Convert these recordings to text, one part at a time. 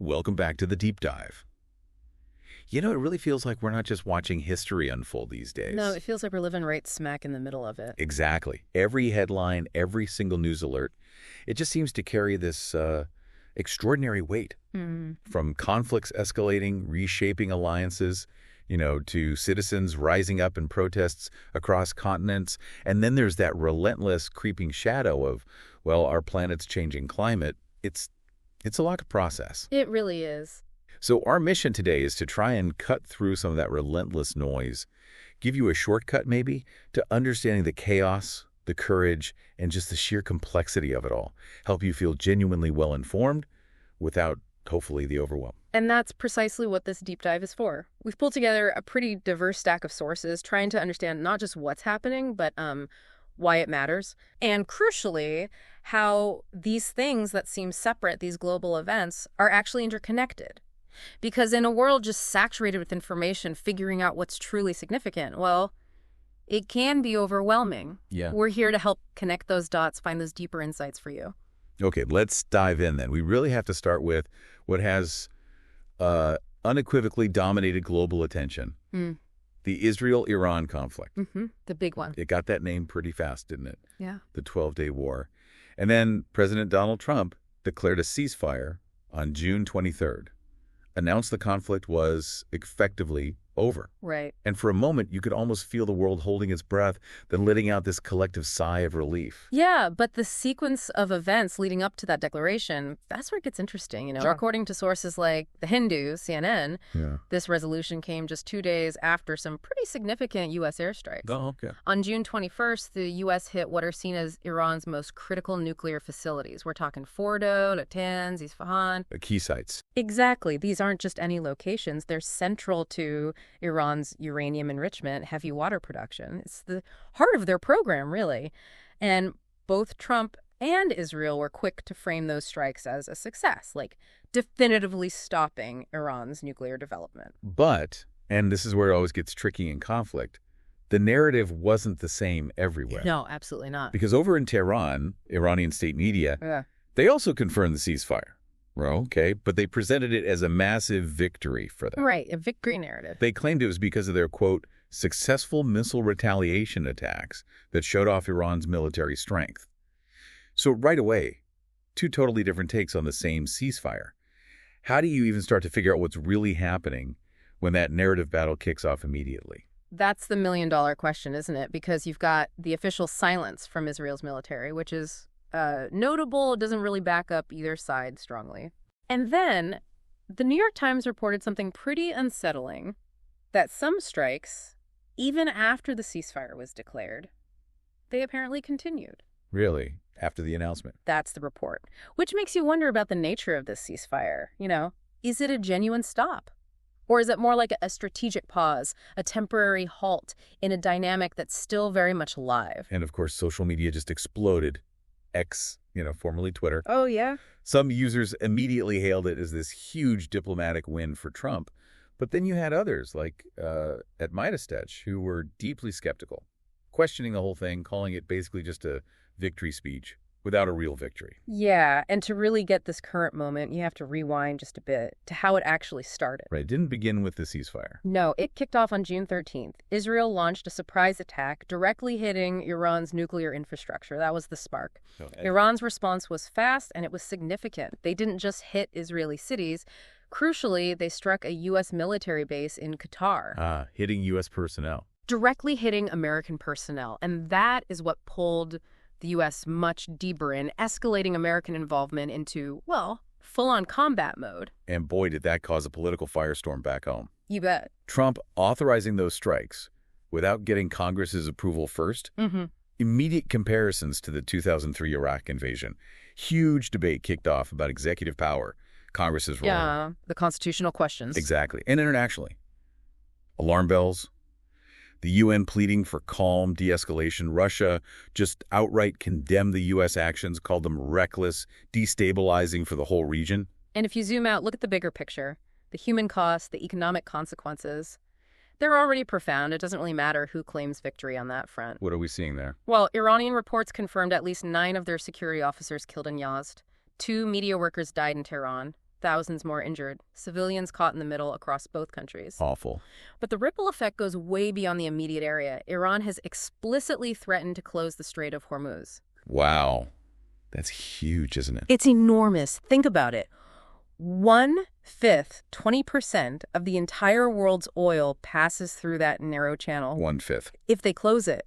Welcome back to the deep dive. You know, it really feels like we're not just watching history unfold these days. No, it feels like we're living right smack in the middle of it. Exactly. Every headline, every single news alert, it just seems to carry this extraordinary weight. From conflicts escalating, reshaping alliances, to citizens rising up in protests across continents. And then there's that relentless creeping shadow of, well, our planet's changing climate. It's a lot to process. It really is. So our mission today is to try and cut through some of that relentless noise, give you a shortcut maybe to understanding the chaos, the courage, and just the sheer complexity of it all. Help you feel genuinely well-informed without, hopefully, the overwhelm. And that's precisely what this deep dive is for. We've pulled together a pretty diverse stack of sources trying to understand not just what's happening, but why it matters. And crucially, how these things that seem separate, these global events, are actually interconnected. Because in a world just saturated with information, figuring out what's truly significant, well, it can be overwhelming. Yeah. We're here to help connect those dots, find those deeper insights for you. Okay, let's dive in then. We really have to start with what has unequivocally dominated global attention. The Israel-Iran conflict. The big one. It got that name pretty fast, didn't it? Yeah. The 12-day war. And then President Donald Trump declared a ceasefire on June 23rd. Announced the conflict was effectively over. Right. And for a moment, you could almost feel the world holding its breath, then letting out this collective sigh of relief. Yeah, but the sequence of events leading up to that declaration, that's where it gets interesting. Sure. According to sources like The Hindu, CNN, Yeah. this resolution came just 2 days after some pretty significant U.S. airstrikes. Oh, okay. On June 21st, the U.S. hit what are seen as Iran's most critical nuclear facilities. We're talking Fordo, Natanz, Isfahan. Key sites. Exactly. These aren't just any locations. They're central to Iran's uranium enrichment, heavy water production. It's the heart of their program, really. And both Trump and Israel were quick to frame those strikes as a success, like definitively stopping Iran's nuclear development. But, and this is where it always gets tricky in conflict, the narrative wasn't the same everywhere. No, absolutely not. Because over in Tehran, Iranian state media, they also confirmed the ceasefire. Well, okay, but they presented it as a massive victory for them. Right, a victory narrative. They claimed it was because of their, quote, successful missile retaliation attacks that showed off Iran's military strength. So right away, two totally different takes on the same ceasefire. How do you even start to figure out what's really happening when that narrative battle kicks off immediately? That's the million-dollar question, isn't it? Because you've got the official silence from Israel's military, which is notable. It doesn't really back up either side strongly. And then the New York Times reported something pretty unsettling, that some strikes, even after the ceasefire was declared, they apparently continued. Really? After the announcement? That's the report, which makes you wonder about the nature of this ceasefire. Is it a genuine stop? Or is it more like a strategic pause, a temporary halt in a dynamic that's still very much alive? And of course, social media just exploded. X, formerly Twitter. Oh, yeah? Some users immediately hailed it as this huge diplomatic win for Trump. But then you had others, like at Midas who were deeply skeptical, questioning the whole thing, calling it basically just a victory speech without a real victory. Yeah, and to really get this current moment, you have to rewind just a bit to how it actually started. Right, it didn't begin with the ceasefire. No, it kicked off on June 13th. Israel launched a surprise attack directly hitting Iran's nuclear infrastructure. That was the spark. Iran's response was fast and it was significant. They didn't just hit Israeli cities. Crucially, they struck a U.S. military base in Qatar. Hitting U.S. personnel. Directly hitting American personnel. And that is what pulled the U.S. much deeper in, escalating American involvement into, well, full-on combat mode. And boy, did that cause a political firestorm back home. You bet. Trump authorizing those strikes without getting Congress's approval first. Immediate comparisons to the 2003 Iraq invasion. Huge debate kicked off about executive power, Congress's role. Yeah, the constitutional questions. Exactly. And internationally. Alarm bells. The UN pleading for calm, de-escalation. Russia just outright condemned the U.S. actions, called them reckless, destabilizing for the whole region. And if you zoom out, look at the bigger picture. The human cost, the economic consequences. They're already profound. It doesn't really matter who claims victory on that front. What are we seeing there? Well, Iranian reports confirmed at least 9 of their security officers killed in Yazd. 2 media workers died in Tehran. thousands more injured, civilians caught in the middle across both countries. Awful. But the ripple effect goes way beyond the immediate area. Iran has explicitly threatened to close the Strait of Hormuz. Wow. That's huge, isn't it? It's enormous. Think about it. 1/5, 20% of the entire world's oil passes through that narrow channel. 1/5. If they close it,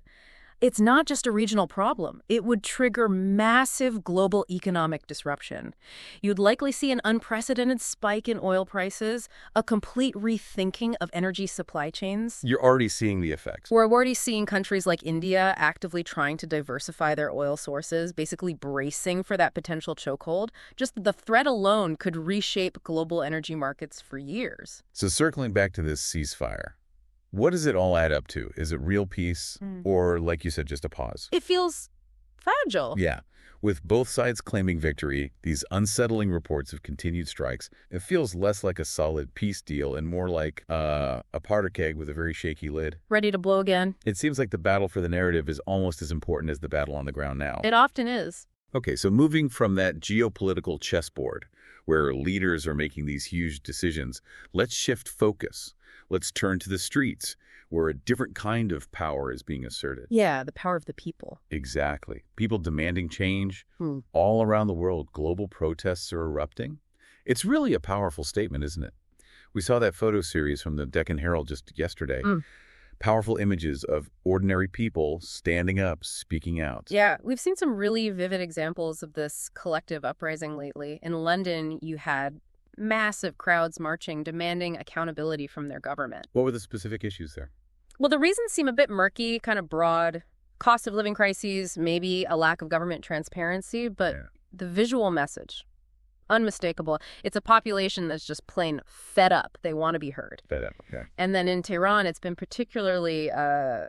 it's not just a regional problem. It would trigger massive global economic disruption. You'd likely see an unprecedented spike in oil prices, a complete rethinking of energy supply chains. You're already seeing the effects. We're already seeing countries like India actively trying to diversify their oil sources, basically bracing for that potential chokehold. Just the threat alone could reshape global energy markets for years. So circling back to this ceasefire, what does it all add up to? Is it real peace or, like you said, just a pause? It feels fragile. Yeah. With both sides claiming victory, these unsettling reports of continued strikes, it feels less like a solid peace deal and more like a powder keg with a very shaky lid. Ready to blow again. It seems like the battle for the narrative is almost as important as the battle on the ground now. It often is. Okay, so moving from that geopolitical chessboard where leaders are making these huge decisions, let's shift focus. Let's turn to the streets, where a different kind of power is being asserted. Yeah, the power of the people. Exactly. People demanding change. All around the world, global protests are erupting. It's really a powerful statement, isn't it? We saw that photo series from the Deccan Herald just yesterday. Powerful images of ordinary people standing up, speaking out. Yeah, we've seen some really vivid examples of this collective uprising lately. In London, you had massive crowds marching, demanding accountability from their government. What were the specific issues there? Well, the reasons seem a bit murky, kind of broad. Cost of living crises, maybe a lack of government transparency, but the visual message, unmistakable. It's a population that's just plain fed up. They want to be heard. Fed up, okay. And then in Tehran, it's been particularly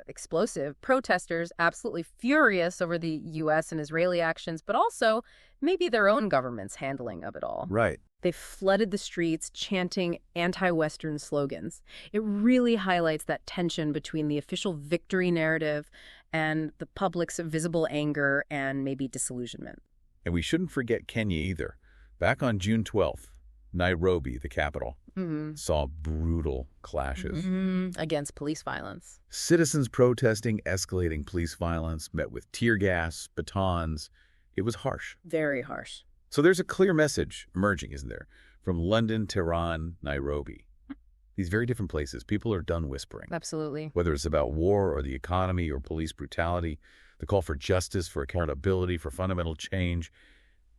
explosive. Protesters absolutely furious over the U.S. and Israeli actions, but also maybe their own government's handling of it all. Right. They flooded the streets chanting anti-Western slogans. It really highlights that tension between the official victory narrative and the public's visible anger and maybe disillusionment. And we shouldn't forget Kenya either. Back on June 12th, Nairobi, the capital, saw brutal clashes. Against police violence. Citizens protesting, escalating police violence, met with tear gas, batons. It was harsh. Very harsh. So there's a clear message emerging, isn't there? From London, Tehran, Nairobi. These very different places, people are done whispering. Absolutely. Whether it's about war or the economy or police brutality, the call for justice, for accountability, for fundamental change,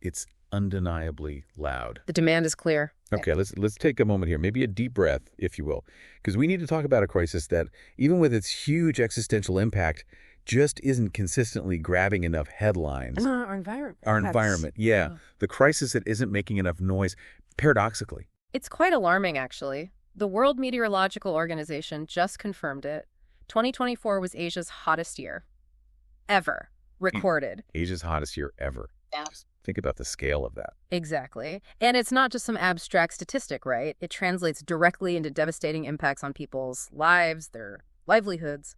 it's undeniably loud. The demand is clear. Okay, let's take a moment here, maybe a deep breath, if you will, because we need to talk about a crisis that, even with its huge existential impact, just isn't consistently grabbing enough headlines. And our environment. Our environment, yeah. The crisis that isn't making enough noise, paradoxically. It's quite alarming, actually. The World Meteorological Organization just confirmed it. 2024 was Asia's hottest year ever recorded. Asia's hottest year ever. Yeah. Just think about the scale of that. Exactly. And it's not just some abstract statistic, right? It translates directly into devastating impacts on people's lives, their livelihoods.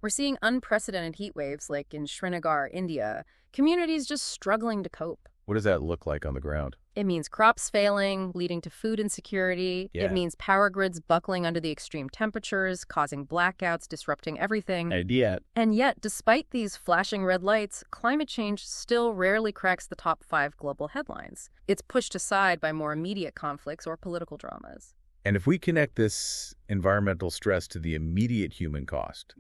We're seeing unprecedented heat waves like in Srinagar, India. Communities just struggling to cope. What does that look like on the ground? It means crops failing, leading to food insecurity. Yeah. It means power grids buckling under the extreme temperatures, causing blackouts, disrupting everything. And yet, despite these flashing red lights, climate change still rarely cracks the top 5 global headlines. It's pushed aside by more immediate conflicts or political dramas. And if we connect this environmental stress to the immediate human cost,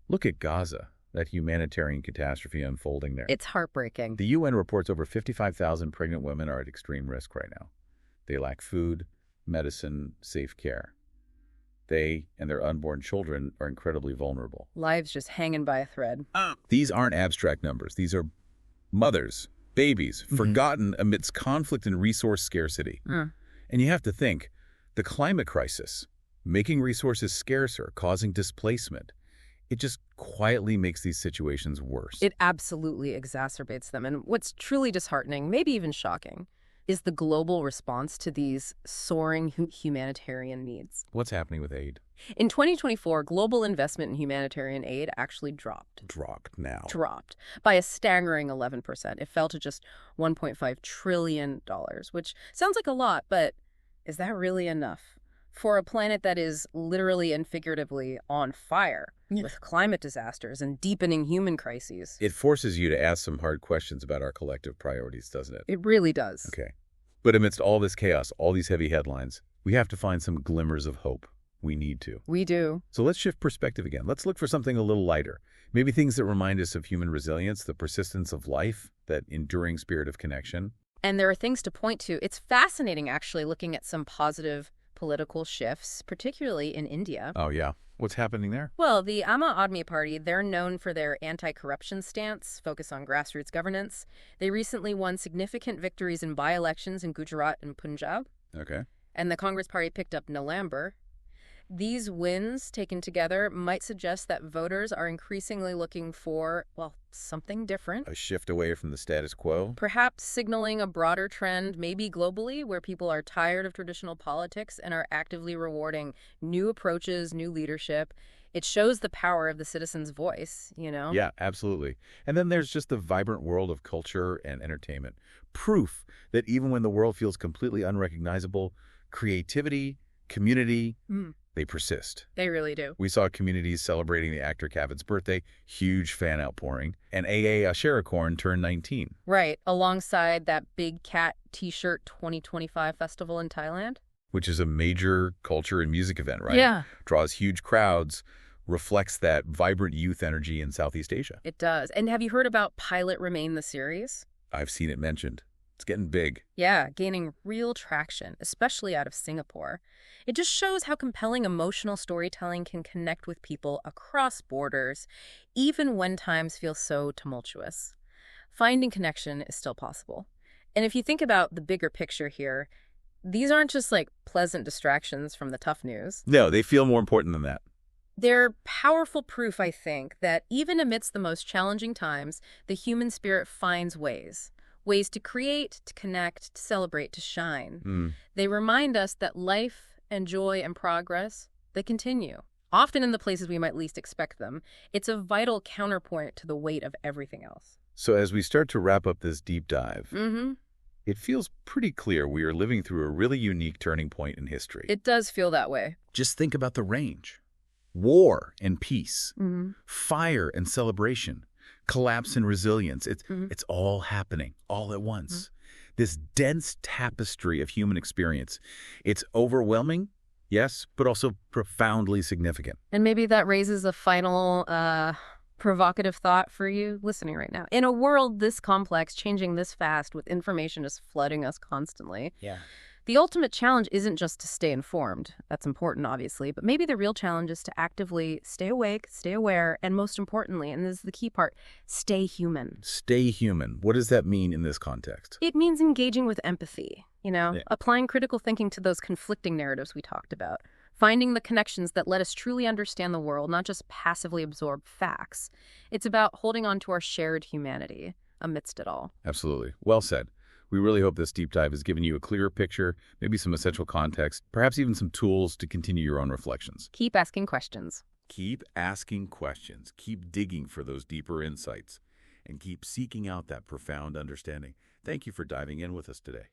look at Gaza, that humanitarian catastrophe unfolding there. It's heartbreaking. The UN reports over 55,000 pregnant women are at extreme risk right now. They lack food, medicine, safe care. They and their unborn children are incredibly vulnerable. Lives just hanging by a thread. These aren't abstract numbers. These are mothers, babies, forgotten amidst conflict and resource scarcity. And you have to think, the climate crisis, making resources scarcer, causing displacement, it just quietly makes these situations worse. It absolutely exacerbates them. And what's truly disheartening, maybe even shocking, is the global response to these soaring humanitarian needs. What's happening with aid? In 2024, global investment in humanitarian aid actually dropped. Dropped by a staggering 11%. It fell to just $1.5 trillion, which sounds like a lot, but is that really enough? For a planet that is literally and figuratively on fire with climate disasters and deepening human crises. It forces you to ask some hard questions about our collective priorities, doesn't it? It really does. Okay. But amidst all this chaos, all these heavy headlines, we have to find some glimmers of hope. We need to. We do. So let's shift perspective again. Let's look for something a little lighter. Maybe things that remind us of human resilience, the persistence of life, that enduring spirit of connection. And there are things to point to. It's fascinating, actually, looking at some positive political shifts, particularly in India. Oh, yeah. What's happening there? Well, the Aam Aadmi Party, they're known for their anti-corruption stance, focus on grassroots governance. They recently won significant victories in by-elections in Gujarat and Punjab. Okay. And the Congress Party picked up Nalambar. These wins taken together might suggest that voters are increasingly looking for, well, something different. A shift away from the status quo? Perhaps signaling a broader trend, maybe globally, where people are tired of traditional politics and are actively rewarding new approaches, new leadership. It shows the power of the citizen's voice, you know? Yeah, absolutely. And then there's just the vibrant world of culture and entertainment. Proof that even when the world feels completely unrecognizable, creativity, community, they persist. They really do. We saw communities celebrating the actor Kevin's birthday, huge fan outpouring, and A.A. Asherakorn turned 19. Right, alongside that Big Cat T-shirt 2025 festival in Thailand. Which is a major culture and music event, right? Yeah. Draws huge crowds, reflects that vibrant youth energy in Southeast Asia. It does. And have you heard about Pilot Remain the series? I've seen it mentioned. It's getting big. Yeah, gaining real traction, especially out of Singapore. It just shows how compelling emotional storytelling can connect with people across borders, even when times feel so tumultuous. Finding connection is still possible. And if you think about the bigger picture here, these aren't just like pleasant distractions from the tough news. No, they feel more important than that. They're powerful proof, I think, that even amidst the most challenging times, the human spirit finds ways to create, to connect, to celebrate, to shine. They remind us that life and joy and progress, they continue, often in the places we might least expect them. It's a vital counterpoint to the weight of everything else. So as we start to wrap up this deep dive, Mm-hmm. it feels pretty clear we are living through a really unique turning point in history. It does feel that way. Just think about the range. War and peace, Mm-hmm. fire and celebration, collapse and resilience. It's all happening all at once. This dense tapestry of human experience. It's overwhelming, yes, but also profoundly significant. And maybe that raises a final provocative thought for you listening right now. In a world this complex, changing this fast, with information just flooding us constantly, the ultimate challenge isn't just to stay informed. That's important, obviously, but maybe the real challenge is to actively stay awake, stay aware, and most importantly, and this is the key part, stay human. Stay human. What does that mean in this context? It means engaging with empathy, applying critical thinking to those conflicting narratives we talked about, finding the connections that let us truly understand the world, not just passively absorb facts. It's about holding on to our shared humanity amidst it all. Absolutely. Well said. We really hope this deep dive has given you a clearer picture, maybe some essential context, perhaps even some tools to continue your own reflections. Keep asking questions. Keep asking questions. Keep digging for those deeper insights, and keep seeking out that profound understanding. Thank you for diving in with us today.